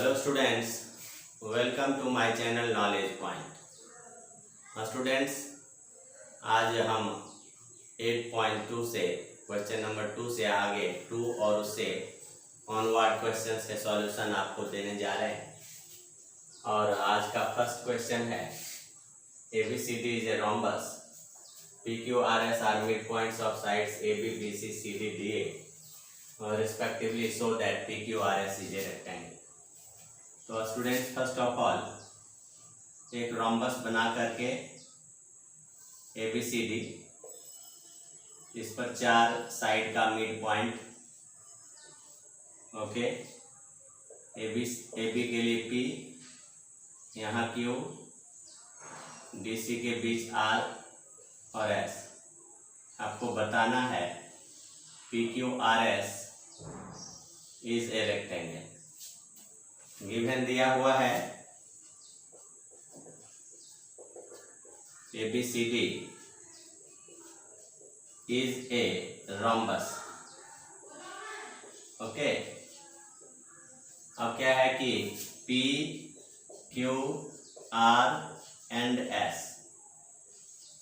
Hello students, welcome to my channel knowledge point. Students, आज हम 8.2 से क्वेश्चन नंबर 2 से आगे 2 और उससे ऑनवर्ड क्वेश्चंस के सॉल्यूशन आपको देने जा रहे हैं। और आज का फर्स्ट क्वेश्चन है ABCD is A rhombus, PQRS are midpoints of sides AB, BC, CD, DA respectively, so that PQRS is a rectangle। तो स्टूडेंट्स, फर्स्ट ऑफ ऑल एक रोम्बस बना करके ABCD, इस पर 4 साइड का मिड पॉइंट, ओके, AB के लिए P, यहाँ Q, DC के बीच R और S। आपको बताना है PQRS is a rectangle. Given दिया हुआ है ABCD is a rhombus, okay. अब क्या है कि P, Q, R and S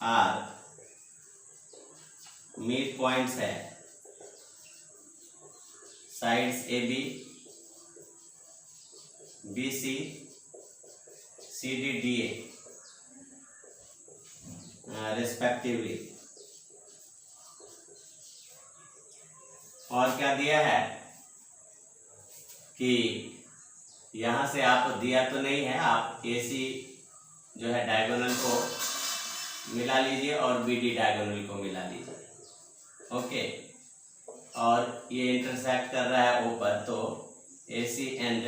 are mid points है sides AB, BC, CD, DA respectively. और क्या दिया है कि यहाँ से आप दिया तो नहीं है, आप AC जो है डायगोनल को मिला लीजिए और BD डायगोनल को मिला लीजिए, ओके। और ये इंटरसेक्ट कर रहा है ऊपर, तो AC and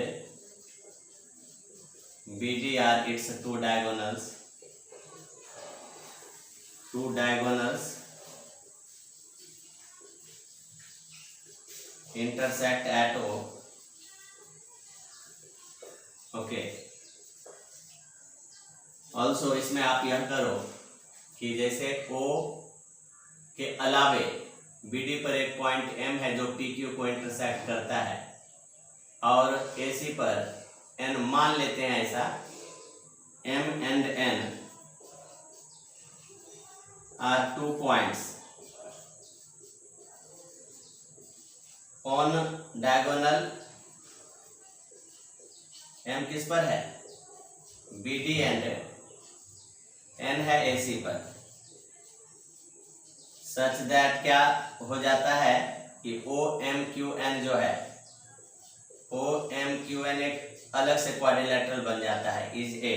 BD are its two diagonals intersect at O, okay. Also इसमें आप यह करो कि जैसे O के अलावे BD पर एक पॉइंट M है जो PQ को इंटरसेक्ट करता है, और AC पर N मान लेते हैं ऐसा, M and N are 2 points on diagonal. M किस पर है? BD एंड N है AC पर। सच दैट क्या हो जाता है कि OMQN जो है, OMQN एक अलग से क्वाड्रिलेटरल बन जाता है, is a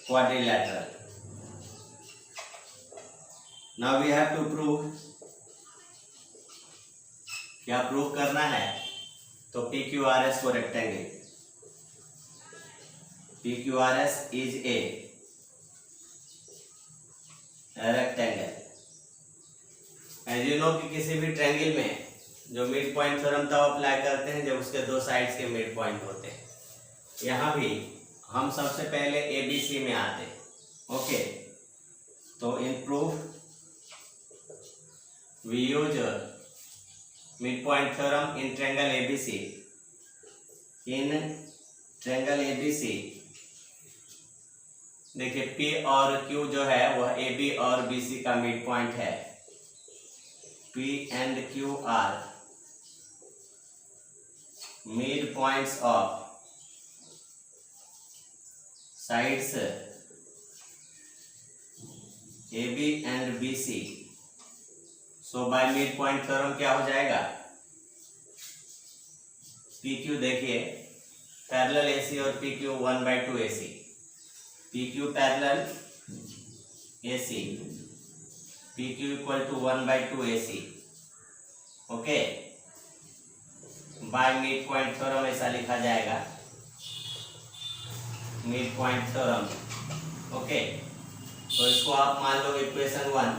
quadrilateral. Now we have to prove. क्या प्रूव करना है? तो PQRS को rectangle, PQRS is a rectangle. As you know कि किसी भी ट्रायंगल में जो मिड पॉइंट थ्योरम तब अप्लाई करते हैं जब उसके 2 साइड्स के मिड पॉइंट होते हैं। यहाँ भी हम सबसे पहले ABC में आते हैं, ओके। तो in proof we use mid point theorem in triangle ABC। In triangle ABC देखिए P और Q जो है वह AB और BC का मिड पॉइंट है। P and Q are mid points of sides AB and BC। So by mid point theorem क्या हो जाएगा? PQ देखिए पैरेलल AC और PQ 1/2 AC, PQ parallel AC, PQ equal to 1/2 AC, okay. By mid point theorem ऐसा लिखा जाएगा, mid point theorem, okay. तो इसको आप मान लो इक्वेशन 1।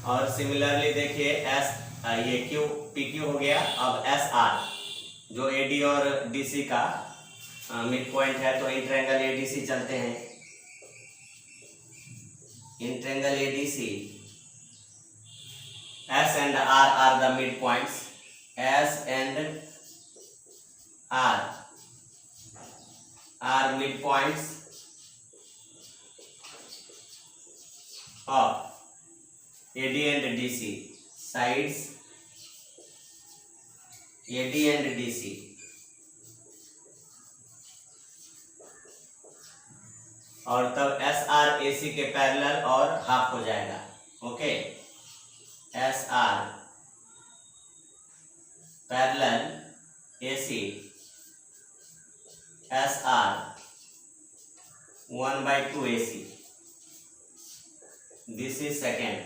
और सिमिलरली देखिए ये PQ हो गया। अब SR जो AD और DC का मिड पॉइंट है, तो इन ट्रायंगल ADC चलते हैं। इन triangle ADC S and R are the midpoints, S and are midpoints of AD and DC sides AD and DC और तब SR AC के पैरेलल और हाफ हो जाएगा। Okay, SR parallel AC SR 1/2 AC। This is second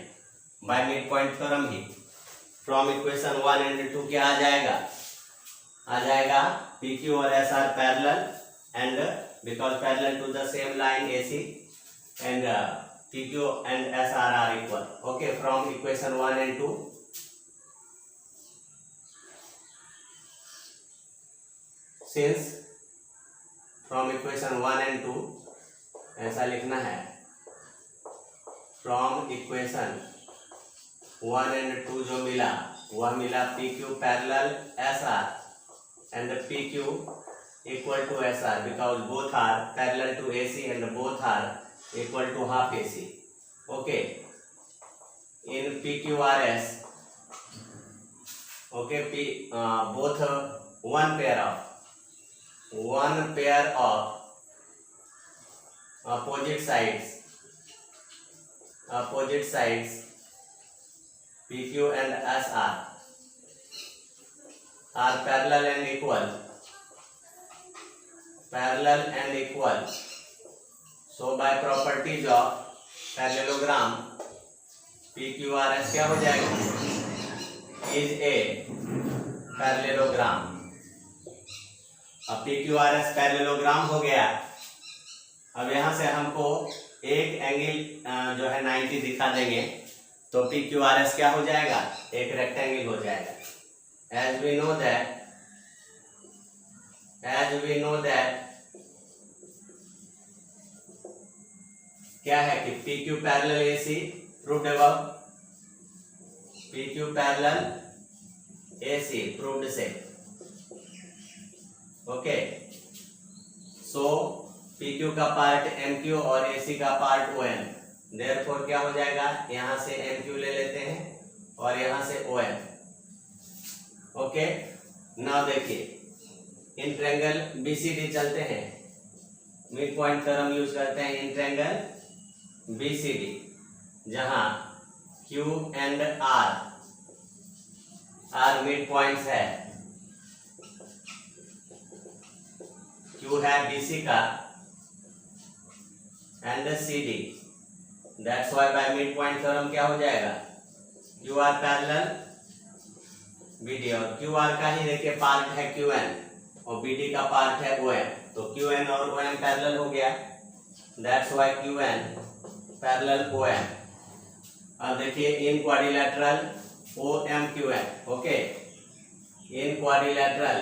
by mid point theorem he. From equation 1 and 2 क्या आ जाएगा PQ और SR parallel and because parallel to the same line AC and PQ and SR are equal. Okay, from equation 1 and 2 since from equation 1 and 2 ऐसा लिखना है from equation 1 and 2 जो मिला वह मिला PQ parallel SR and PQ equal to SR because both are parallel to AC and both are equal to half AC. Okay, in PQRS, okay, both one pair of opposite sides PQ and SR are parallel and equal. So by properties of parallelogram PQRS क्या हो जाएगा is a parallelogram। अब PQRS parallelogram हो गया। अब यहाँ से हमको एक एंगल जो है 90 दिखा देंगे तो PQRS क्या हो जाएगा एक रेक्टेंगल हो जाएगा। as we know that क्या है कि PQ parallel AC proved above, PQ parallel AC proved से। ओके, सो PQ का पार्ट MQ और AC का पार्ट OM, देयरफॉर क्या हो जाएगा यहां से MQ ले लेते हैं और यहां से OM। ओके, नाउ देखिए इन ट्रायंगल BCD चलते हैं, मिड पॉइंट थ्योरम यूज करते हैं इन ट्रायंगल BCD जहां Q and R mid points है। Q है BC का and CD, that's why bye mid point theorem क्या हो जाएगा QR पैरेलल BD और QR का ही देखिए पार्ट है QN और BD का पार्ट है OM, तो QN और OM पैरेलल हो गया, that's why QN parallel OM। अब देखिए इन quadrilateral OMQN। Okay, in quadrilateral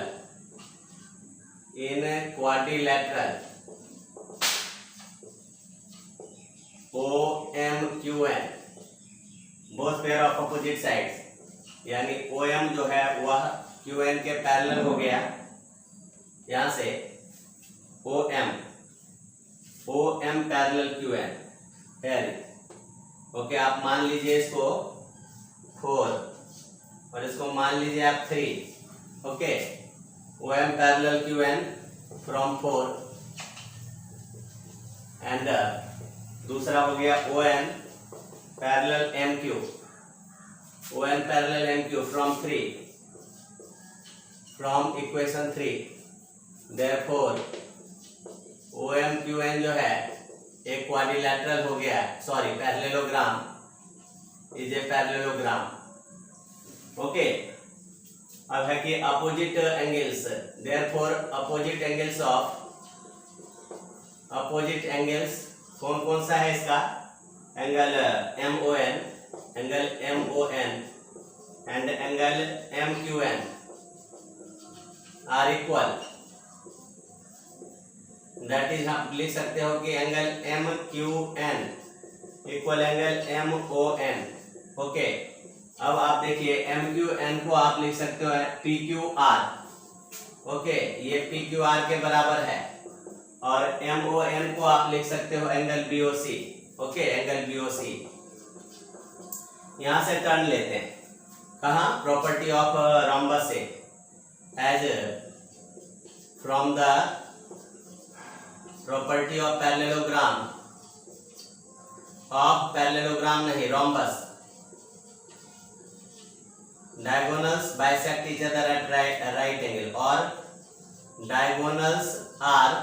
OMQN both pair of opposite sides, यानी OM जो है वह QN के पैरेलल हो गया। यहां से OM पैरेलल QN है। ओके, आप मान लीजिए इसको 4 और इसको मान लीजिए आप 3। Okay, OM parallel QN from 4 and दूसरा हो गया OM parallel MQ from 3 from equation 3। Therefore OMQN जो है एक क्वाड्रिलेटरल हो गया, sorry parallelogram, is a parallelogram. Okay, अब है कि opposite angles, therefore opposite angles कौन कौन सा है इसका angle MON and angle MQN are equal, that is आप लिख सकते हो कि angle MQN equal angle MON। Okay, अब आप देखिए MQN को आप लिख सकते हो PQR। ओके, ये पी क्यू आर के बराबर है और एम ओ एन को आप लिख सकते हो angle B O C. Okay, angle B O C. यहां से टर्न लेते हैं कहा, प्रॉपर्टी ऑफ रोम्बस से, as from the property of parallelogram नहीं, rhombus, diagonals bisect each other at right angle और diagonals are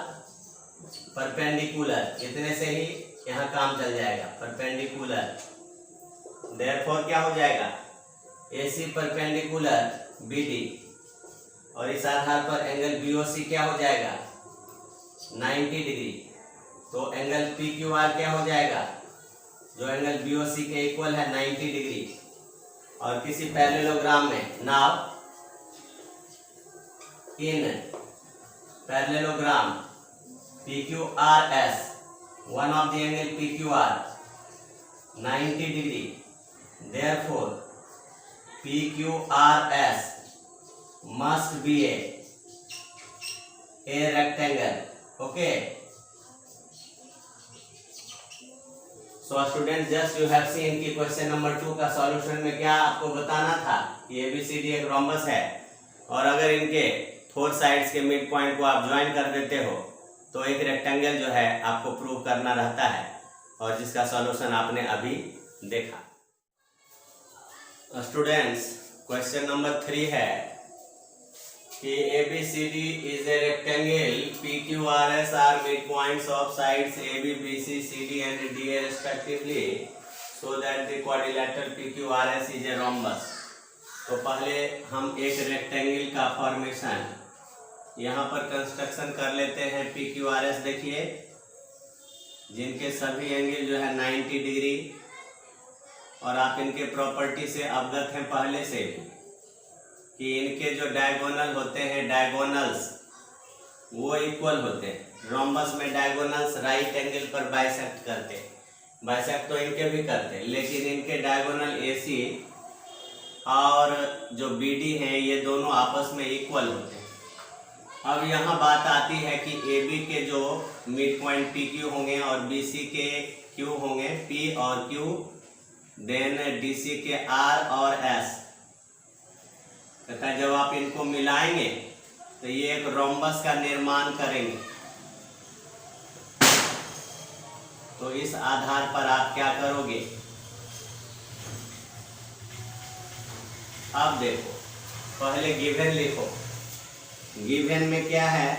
perpendicular, इतने से ही यहाँ काम चल जाएगा, perpendicular, therefore क्या हो जाएगा, AC perpendicular BD और इस आधार पर एंगल BOC क्या हो जाएगा 90 डिग्री। तो एंगल PQR क्या हो जाएगा, जो एंगल BOC के इक्वल है 90 डिग्री। और किसी पैरेललोग्राम में, now in parallelogram PQRS, one of the angle PQR 90 degree, therefore PQRS must be a rectangle. Okay, so student, just you have seen कि क्वेश्चन नंबर 2 का सॉल्यूशन में क्या आपको बताना था कि एबीसीडी एक रोम्बस है और अगर इनके 4 साइड्स के मिड पॉइंट को आप ज्वाइन कर देते हो तो एक रेक्टेंगल जो है आपको प्रूव करना रहता है, और जिसका सॉल्यूशन आपने अभी देखा। स्टूडेंट्स, क्वेश्चन नंबर 3 है कि ABCD is a rectangle, PQRS are midpoints of sides AB, BC, CD and DA respectively, so that the quadrilateral PQRS is a rhombus. तो पहले हम एक रेक्टेंगल का फॉर्मेशन यहाँ पर कंस्ट्रक्शन कर लेते हैं। PQRS देखिए, जिनके सभी एंगल जो है 90 डिग्री, और आप इनके प्रॉपर्टी से अवगत हैं पहले से भी कि इनके जो डायगोनल होते हैं, डायगोनल्स वो इक्वल होते हैं। रोम्बस में डायगोनल्स राइट एंगल पर बाइसेक्ट करते हैं, बाइसेक्ट तो इनके भी करते हैं, लेकिन इनके डायगोनल AC और जो BD हैं ये दोनों आपस में इक्वल होते हैं। अब यहाँ बात आती है कि AB के जो मिड पॉइंट PQ होंगे और BC के Q होंगे, P और Q, देन DC के R और S, तथा जब आप इनको मिलाएंगे तो ये एक रोम्बस का निर्माण करेंगे। तो इस आधार पर आप क्या करोगे, अब देखो, पहले गिवन लिखो। गिवन में क्या है,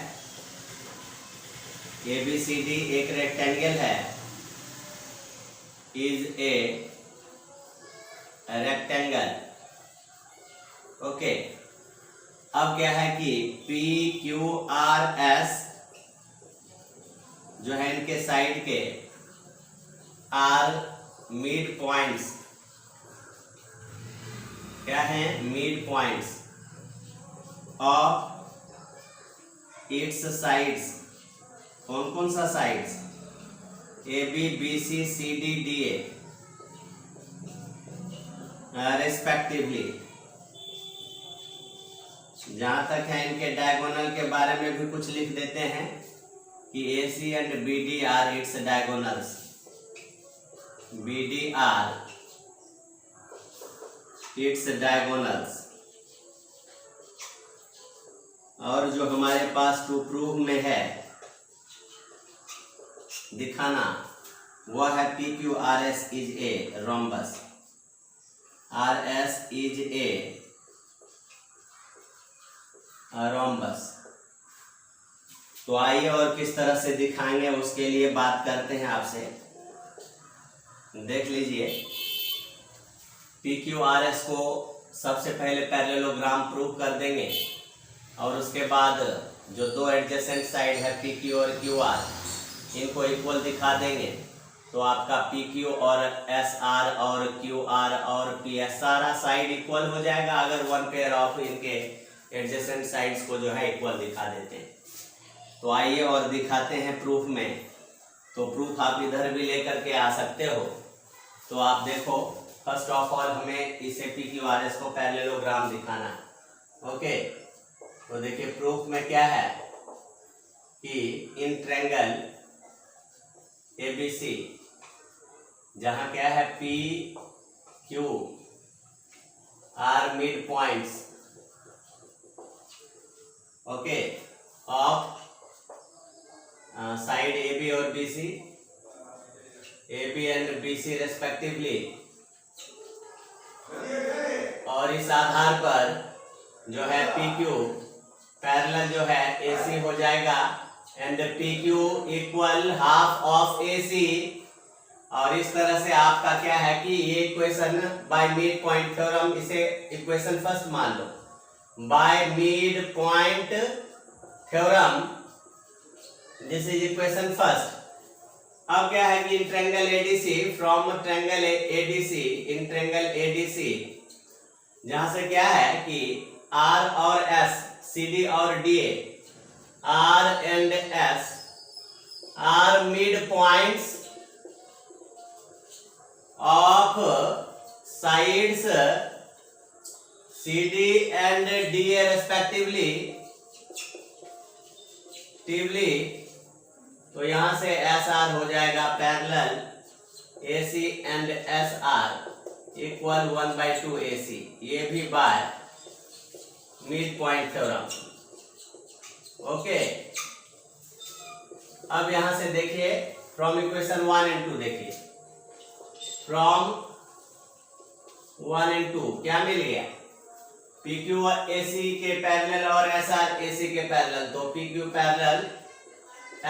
ABCD एक रेक्टेंगल है, इज ए रेक्टेंगल। ओके, अब क्या है कि PQRS जो है इनके साइड के आर मिड पॉइंट्स, क्या है, mid points of its sides. कौन कौन सा sides, AB, BC, CD, DA respectively. जहां तक है इनके डायगोनल के बारे में भी कुछ लिख देते हैं कि AC and BD are its diagonals, BD are its diagonals. और जो हमारे पास टू प्रूव में है दिखाना, वो है PQRS is a rhombus, RS is a rhombus. तो आइए और किस तरह से दिखाएंगे उसके लिए बात करते हैं आपसे। देख लीजिए, PQRS को सबसे पहले पैरेललोग्राम प्रूव कर देंगे और उसके बाद जो दो एडजेसेंट साइड है PQ और QR, इनको इक्वल दिखा देंगे। तो आपका PQ और SR और QR और PS सारा साइड इक्वल हो जाएगा अगर वन पेयर ऑफ इनके एडजेसेंट साइड्स को जो है इक्वल दिखा देते हैं। तो आइए और दिखाते हैं प्रूफ में। तो प्रूफ आप इधर भी लेकर के आ सकते हो। तो आप देखो, फर्स्ट ऑफ ऑल हमें इसे PQRS को पैरेललोग्राम दिखाना है। ओके, तो देखिए प्रूफ में क्या है कि इन ट्रायंगल ABC जहां क्या है P Q are mid points okay of side AB और BC, AB and BC respectively, और इस आधार पर जो है PQ पैरेलल जो है AC हो जाएगा and PQ equal half of AC। और इस तरह से आपका क्या है कि ये equation by mid point theorem, इसे इक्वेशन फर्स्ट मान लो। By mid point theorem this is equation first. अब क्या है कि in triangle ADC, from triangle ADC, in triangle ADC जहां से क्या है कि R और S, CD और DA, R and S are mid points of sides CD and DA respectively, तो यहां से SR हो जाएगा parallel AC and SR equal 1/2 AC, ये भी bye mid point theorem. Okay, अब यहां से देखिए फ्रॉम इक्वेशन 1 एंड 2 देखिए, फ्रॉम 1 एंड 2 क्या मिल गया? PQ AC के पैरेलल और SR AC के पैरेलल, तो PQ parallel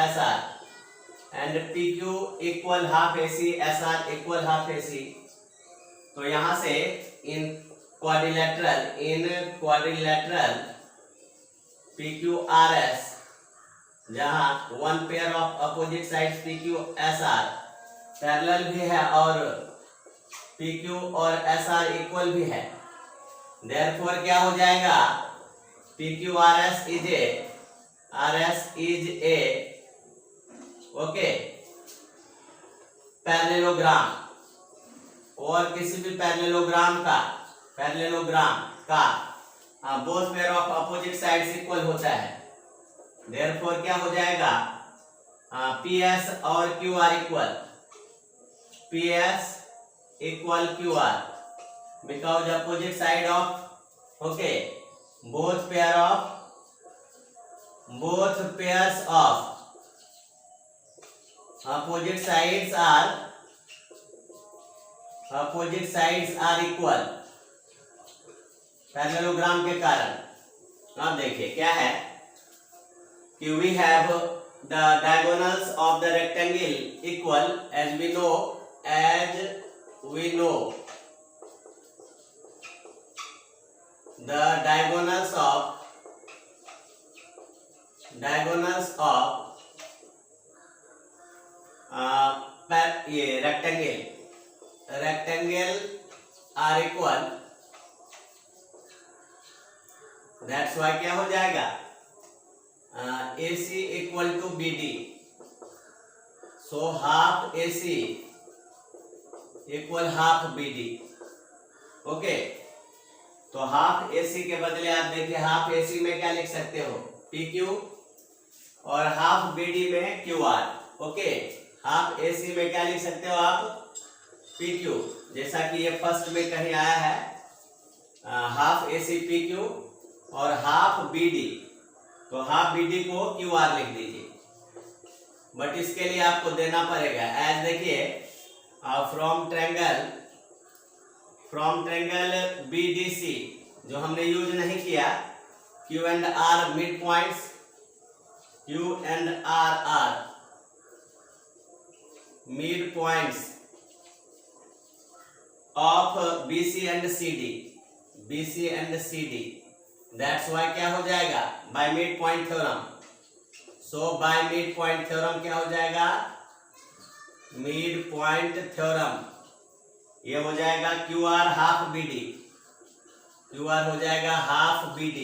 SR and PQ equal half AC, SR equal half AC। तो यहां से इन क्वाड्रिलेटरल PQRS जहां one pair of opposite sides PQSR parallel भी है और PQ और SR इक्वल भी है, देयरफॉर क्या हो जाएगा? PQRS is A okay parallelogram, और किसी भी पैरेललोग्राम का both pair of opposite sides equal होता है, देयरफॉर क्या हो जाएगा? PS और QR equal, PS equal QR because opposite side of okay both pairs of opposite sides are equal parallelogram के कारण। अब देखिए क्या है कि we have the diagonals of the rectangle equal as we know the diagonals of ये rectangle are equal, that's why क्या हो जाएगा? AC equal to BD, so half AC equal half BD। Okay, तो हाफ AC के बदले आप देखिए half AC में क्या लिख सकते हो? PQ, और हाफ BD में QR। ओके, हाफ AC में क्या लिख सकते हो आप? PQ, जैसा कि ये फर्स्ट में कहीं आया है हाफ AC PQ और हाफ BD, तो हाफ BD को QR लिख दीजिए, बट इसके लिए आपको देना पड़ेगा एज देखिए फ्रॉम ट्रायंगल BDC जो हमने यूज नहीं किया, Q and R mid points, Q and R are mid points of BC and CD, that's why क्या हो जाएगा? By mid point theorem. So by mid point theorem क्या हो जाएगा? मिड पॉइंट थ्योरम ये हो जाएगा QR हाफ BD, QR हो जाएगा हाफ BD।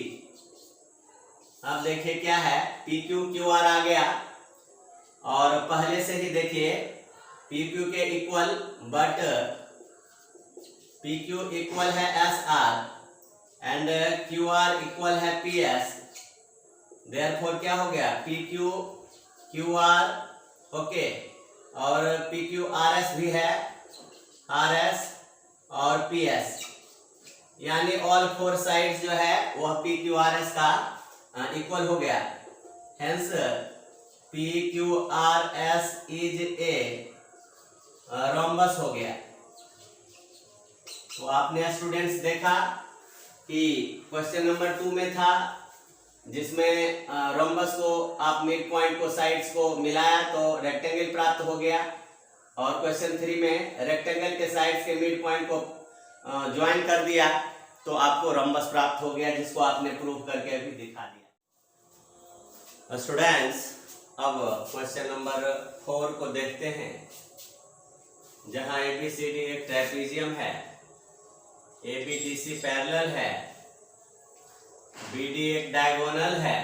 अब देखिए क्या है, PQ QR आ गया, और पहले से ही देखिए PQ के इक्वल, बट PQ इक्वल है SR एंड QR इक्वल है PS, देयरफॉर क्या हो गया, P Q Q R, okay, और पी क्यू आर एस भी है, आर एस और पी एस, यानी ऑल फोर साइड्स जो है वह पी क्यू आर एस का इक्वल हो गया। Hence P Q R S is a rhombus हो गया। तो आपने स्टूडेंट्स देखा कि क्वेश्चन नंबर 2 में था जिसमें रोम्बस को आप मिड पॉइंट को साइड्स को मिलाया तो रेक्टेंगल प्राप्त हो गया, और क्वेश्चन 3 में रेक्टेंगल के साइड्स के मिड पॉइंट को ज्वाइन कर दिया तो आपको रोम्बस प्राप्त हो गया, जिसको आपने प्रूव करके अभी दिखा दिया। स्टूडेंट्स अब क्वेश्चन नंबर 4 को देखते हैं, जहां एबीसीडी एक ट्रेपीजियम है, एबीडीसी पैरेलल है, बीडी एक डायगोनल है,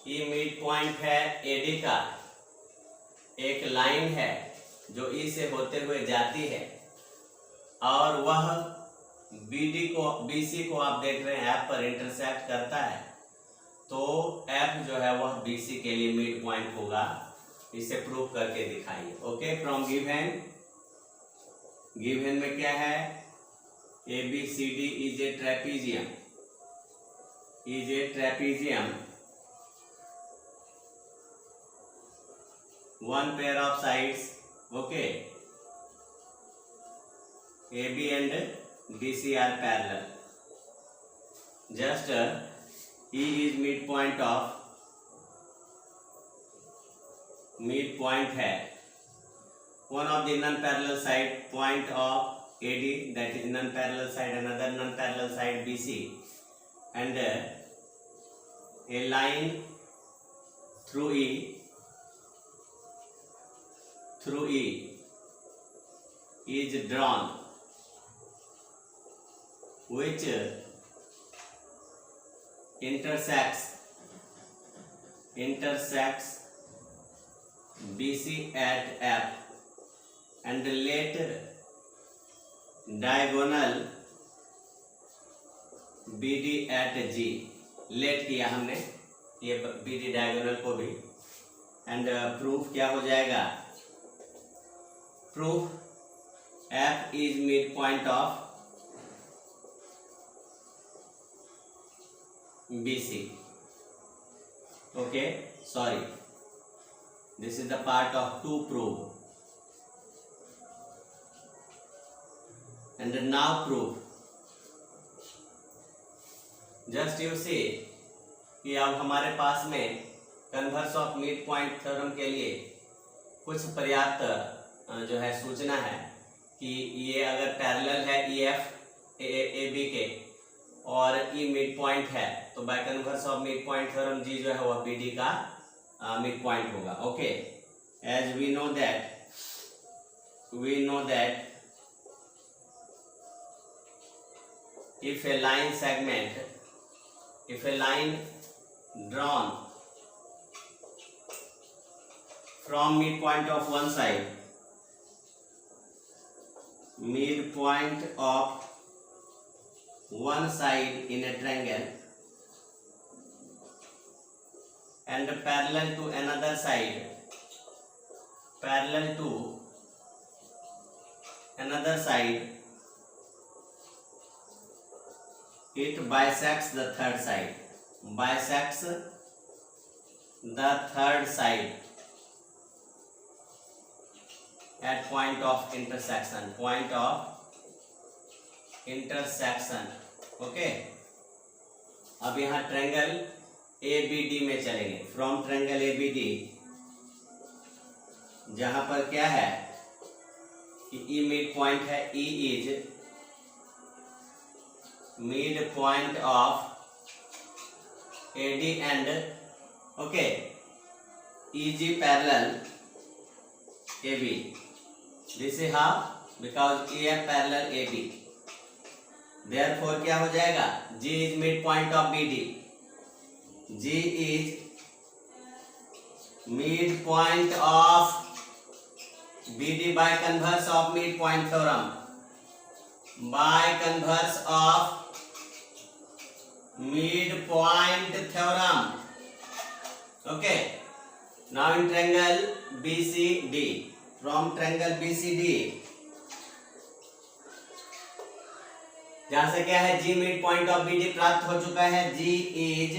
ई मिड पॉइंट है एडी का, एक लाइन है जो ई से होते हुए जाती है, और वह बीडी को बीसी को आप देख रहे हैं एफ पर इंटरसेक्ट करता है, तो एफ जो है वह बीसी के लिए मिड पॉइंट होगा। इसे प्रूव करके दिखाइए। ओके, फ्रॉम गिवन में क्या है, A B C D is a trapezium, one pair of sides, okay, AB and BC are parallel, just E is midpoint है one of the non-parallel side point of AD, that is non-parallel side, another non-parallel side BC, and a line through E is drawn, which intersects BC at F and let diagonal BD at G। Let किया हमने ये BD diagonal को भी, and proof क्या हो जाएगा, proof F is midpoint of BC। okay, sorry, this is the part of to prove, and now proof। Just you see कि अब हमारे पास में converse of mid point theorem के लिए कुछ पर्याप्त जो है सूचना है कि ये अगर पैरेलल है ई एफ ए बी के और ई मिड पॉइंट है, तो by converse of mid point theorem जी जो है वह बी डी का मिड पॉइंट होगा। Okay, as we know that if a line drawn from midpoint of one side, in a triangle and parallel to another side, it bisects the third side, at point of intersection, okay. अब यहाँ triangle ABD में चलेंगे, from triangle ABD, जहां पर क्या है कि E mid point है, E is mid point of AD and okay, EG parallel AB, this is how, because EF parallel AB, therefore क्या हो जाएगा, G is midpoint of BD, G is midpoint of BD by converse of midpoint theorem, Okay. Now in triangle BCD, from triangle BCD, जहां से क्या है G mid point of BD प्राप्त हो चुका है. G is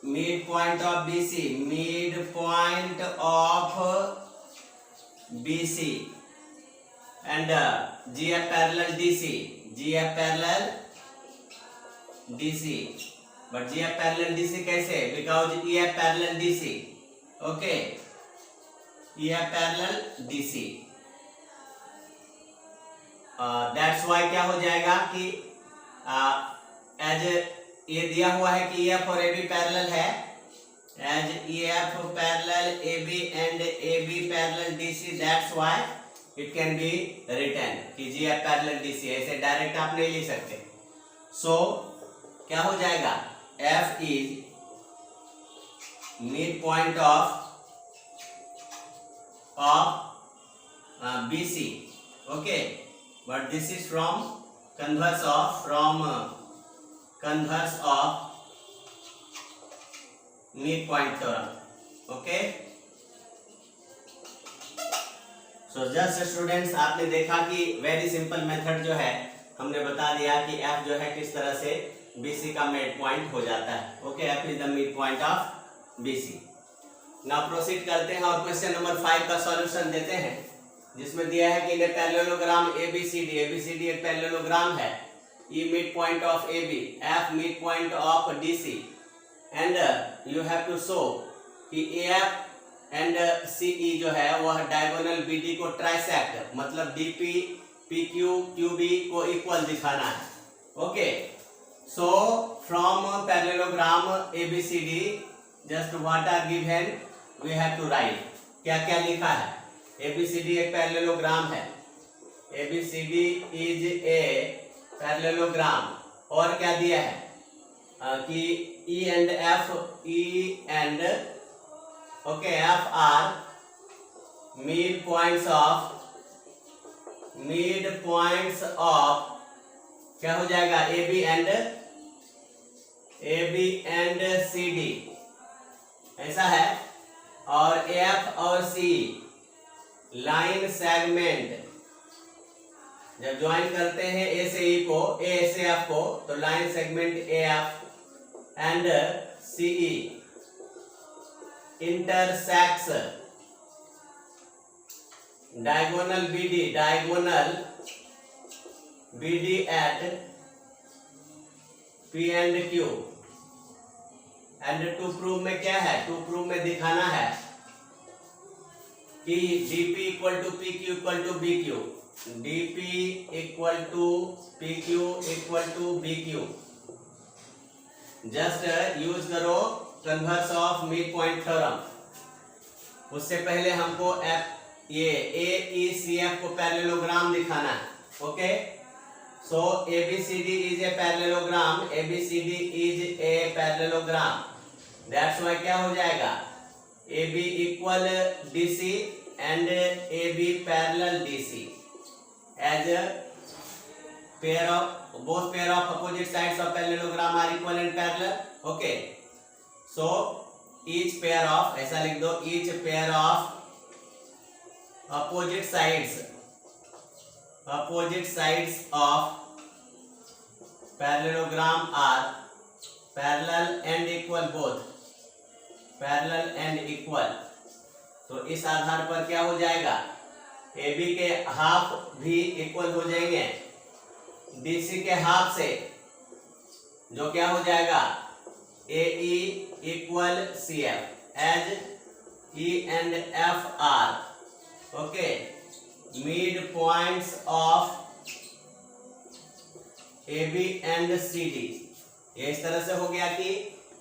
mid point of BC, mid point of BC and GF parallel DC, GF parallel DC. But GF parallel DC कैसे? Because EF parallel DC. Okay, EF parallel DC. That's why क्या हो जाएगा कि as ये दिया हुआ है कि EF और AB पैरेलल है. As EF parallel AB and AB parallel DC, that's why it can be written कि GF पैरेलल DC. ऐसे डायरेक्ट आप नहीं लिख सकते. So क्या हो जाएगा? F is mid point of BC. Okay, but this is from converse of mid point theorem. Okay, so just students, आपने देखा कि वेरी सिंपल मेथड जो है हमने बता दिया कि F जो है किस तरह से BC का मिड पॉइंट हो जाता है. ओके, F is the mid point of BC. Now proceed करते हैं और क्वेश्चन नंबर 5 का सॉल्यूशन देते हैं, जिसमें दिया है कि इन पैरेललोग्राम ABCD एक पैरेललोग्राम है. E mid point of AB, F mid point of DC, and you have to show कि AF एंड CE जो है वह डायगोनल BD को ट्राइसेक्ट, मतलब DP PQ QB को इक्वल दिखाना है. Okay, so from parallelogram ABCD just what are given we have to write. क्या क्या लिखा है? ABCD एक पैरेललोग्राम है. ABCD is a parallelogram. और क्या दिया है कि E and F, E and F are mid points of क्या हो जाएगा? AB and CD ऐसा है. और F और C लाइन सेगमेंट जब ज्वाइन करते हैं A से E को, A से F को, तो line segment AF and CE intersects diagonal BD at P and Q. And to prove में क्या है? टू प्रूव में दिखाना है कि DP equal to PQ equal to BQ, DP equal to PQ equal to BQ. Just use करो converse of mid point theorem. उससे पहले हमको ये AECF को पैरेललोग्राम दिखाना है. Okay, so ABCD is a parallelogram. ABCD is a parallelogram. That's why क्या हो जाएगा? AB equal DC and AB parallel DC as a both pair of opposite sides of parallelogram are equal and parallel. Okay, so each pair of, ऐसा लिख दो, each pair of opposite sides of parallelogram are parallel and equal, both parallel and equal. तो इस आधार पर क्या हो जाएगा? AB के हाफ भी इक्वल हो जाएंगे DC के हाफ से, जो क्या हो जाएगा? AE equal CF as E and F are okay mid points of AB and CD. ये इस तरह से हो गया कि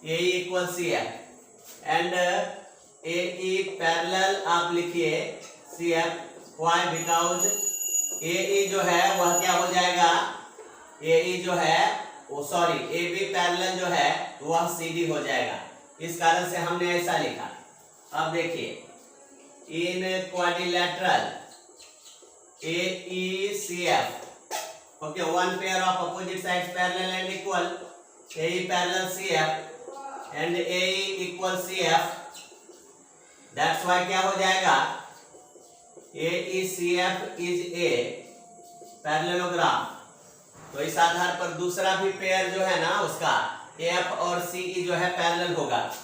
AE equal CF and AE parallel आप लिखिए CF. व्हाई? बिकॉज AE जो है वह क्या हो जाएगा? AE जो है AB पैरेलल जो है वह CD हो जाएगा. इस कारण से हमने ऐसा लिखा. अब देखिए इन quadrilateral AECF okay one pair of opposite sides parallel and equal AE parallel CF and AE equal CF, that's why क्या हो जाएगा, AECF इज ए पैरेललोग्राम। तो इस आधार पर दूसरा भी पेयर जो है ना उसका AF और CE जो है पैरेलल होगा।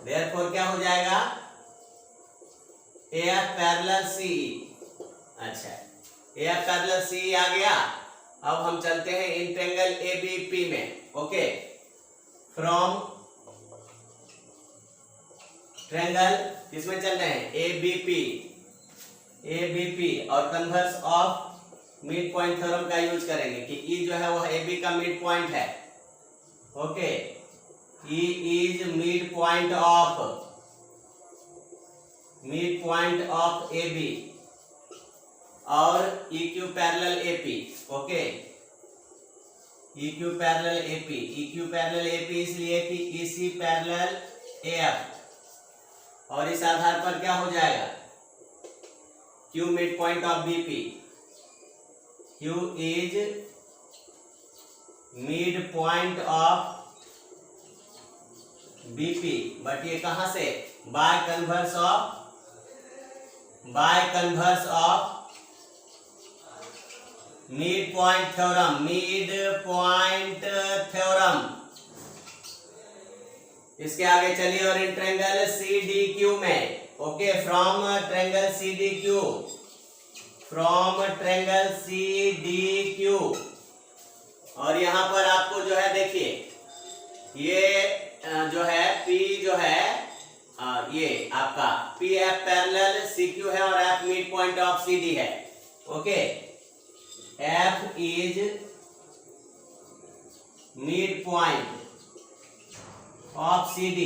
देयरफॉर क्या हो जाएगा, AF पैरेलल CE। अच्छा, AF पैरेलल CE आ गया। अब हम चलते हैं इन ट्रायंगल ABP में। ओके, फ्रॉम ट्रायंगल किसमें चल रहे हैं, ABP और converse of mid point theorem का यूज करेंगे कि E जो है वह AB का मिड पॉइंट है। Okay, E is mid point of AB और EQ parallel AP। Okay, EQ parallel AP इसलिए कि EC पैरेलल AF और इस आधार पर क्या हो जाएगा, Q mid point of BP, Q is mid point of BP, but ये कहां से, bye converse of mid point theorem. इसके आगे चलिए और इन ट्रायंगल CDQ में। ओके, फ्रॉम ट्रायंगल CDQ और यहाँ पर आपको जो है देखिए ये जो है P जो है ये आपका PF पैरेलल CQ है और F mid point of CD है। ओके, F is mid point of CD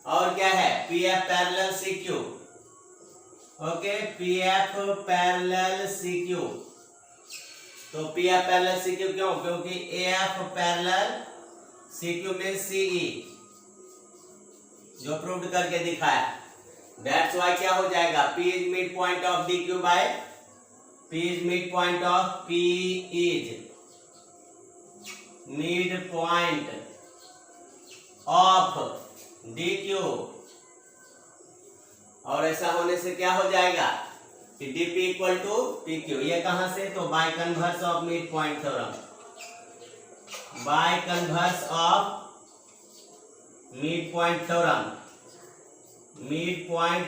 और क्या है, PF parallel CQ। Okay, PF parallel CQ। तो PF पैरेलल CQ क्यों, क्योंकि AF पैरेलल CQ में CE जो प्रूव करके दिखाया। दैट्स वाई क्या हो जाएगा, P is mid point of DQ by P is mid point of DQ और ऐसा होने से क्या हो जाएगा कि DP इक्वल टू PQ। ये कहां से, तो by converse of mid point theorem, bye converse of mid point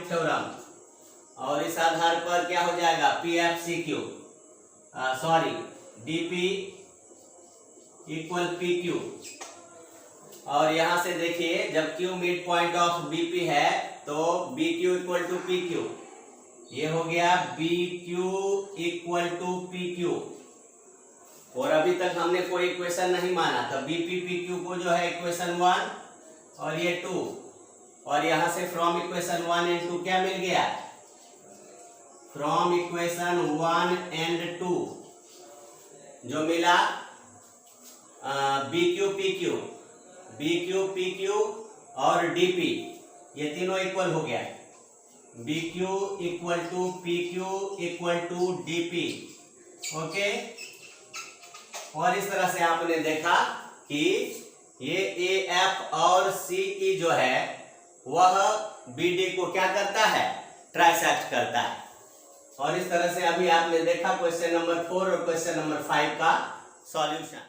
theorem और इस आधार पर क्या हो जाएगा, PFCQ sorry DP equal PQ और यहां से देखिए जब Q mid point of BP है तो BQ इक्वल टू PQ, ये हो गया BQ इक्वल टू PQ और अभी तक हमने कोई इक्वेशन नहीं माना था। BP PQ को जो है इक्वेशन 1 और ये 2 और यहां से फ्रॉम इक्वेशन 1 एंड 2 क्या मिल गया, फ्रॉम इक्वेशन 1 एंड 2 जो मिला BQ PQ और DP ये तीनों इक्वल हो गया, BQ equal to PQ equal to DP। Okay, और इस तरह से आपने देखा कि ये AF और CE जो है वह BD को क्या करता है, ट्राइसेक्ट करता है। और इस तरह से अभी आपने देखा क्वेश्चन नंबर 4 और क्वेश्चन नंबर 5 का सॉल्यूशन।